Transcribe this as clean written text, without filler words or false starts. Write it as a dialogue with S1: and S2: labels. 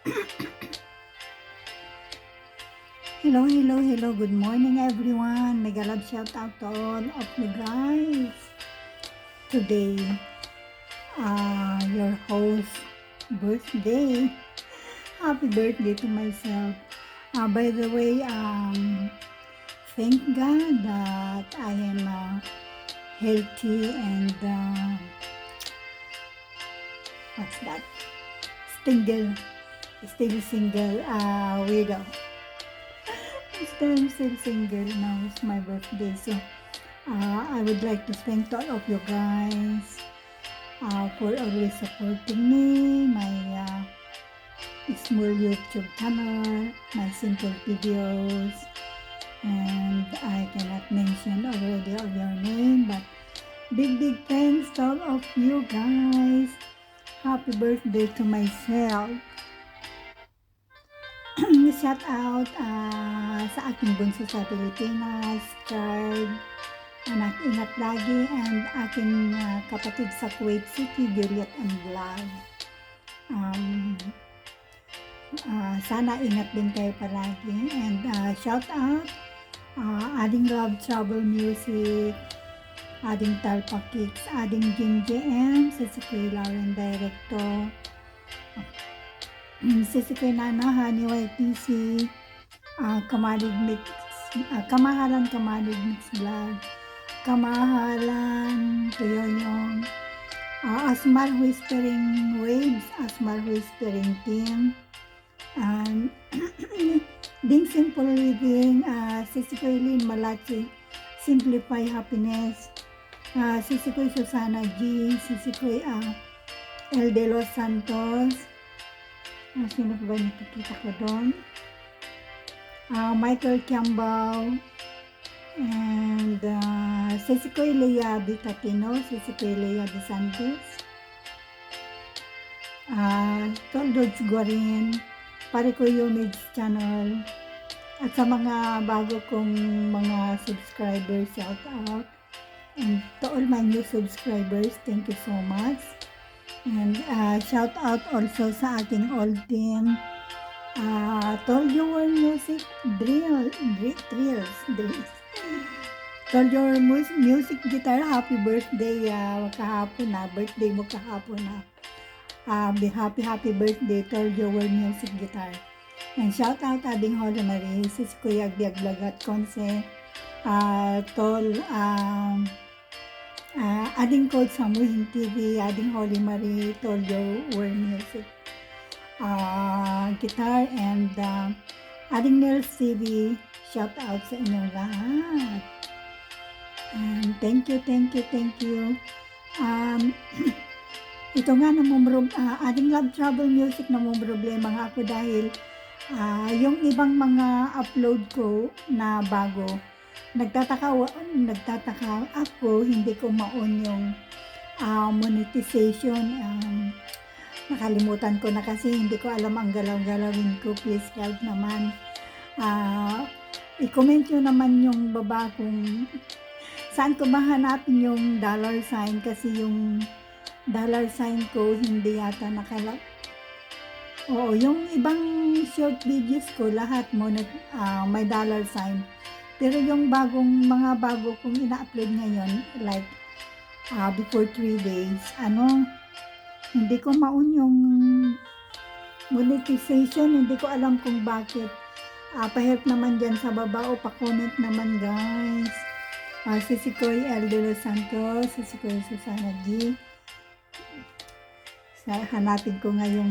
S1: Hello, hello, hello. Good morning, everyone. Mega love shout out to all of you guys. Today, your host birthday. Happy birthday to myself. By the way, thank God that I am healthy and what's that? Single, still single, widow. Still single now. It's my birthday, so I would like to thank all of you guys for always supporting me, my small YouTube channel, my simple videos, and I cannot mention already all your name, but big thanks to all of you guys. Happy birthday to myself. Shout out sa aking bunso sa Pilipinas, Chard, anak ingat lagi, and aking kapatid sa Kuwait City, Juliet and Vlog. Sana ingat din kayo palagi, and shout out Ading Love Travel Music, Ading Talpa Kicks, Ading Jim JM, Sisikoy Lauren Director, Sisikoy Nana, Honey YTC, Kamalig Mix, Kamahalan Kamalig Mix Vlog, Kamahalan Tuyoyong, Asmar Whispering Waves, Asmar Whispering Team, and Ding Simple Living, Sisikoy Lynn Malachi, Simplify Happiness, Sisikoy Susana G, Sisikoy El De Los Santos, sino ba nakikita ko doon? Michael Campbell, and Sisikoy Lea Bitatino, Sisikoy Lea De Santos, Toldods Guarin, pare ko Yumid's channel, at sa mga bago kong mga subscribers, shout out, and to all my new subscribers, thank you so much. And shout out also sa aking old team, Told Your Music Drills. Told Your Music Guitar, happy birthday kahapon na, birthday mo kahapon na. Happy birthday, Told Your Music Guitar. And shout out Ading Holy Marie, sis Kuya Agbiag Blagat Conce, Tol, Ading Code sa Muhin TV, Ading Holy Marie, Told Your Music Guitar, and Ading Nels TV, shout out sa inyong lahat. And thank you. Ito nga Ading Love Travel Music na mong problema nga ako dahil yung ibang mga upload ko na bago, nagtataka ako, hindi ko ma-on yung monetization. Nakalimutan ko na kasi hindi ko alam ang galaw-galawin ko. Please help naman. I-comment nyo naman yung baba kung saan ko ba hanapin yung dollar sign, kasi yung dollar sign ko hindi yata Oo, yung ibang short videos ko lahat may dollar sign. Pero yung mga bago kong ina-upload ngayon, like before 3 days, hindi ko ma-on yung monetization. Hindi ko alam kung bakit. Pa-help naman dyan sa baba o pa-comment naman, guys. Sisikoy El De Los Santos, Sisikoy Susana G. Hanapin ko ngayong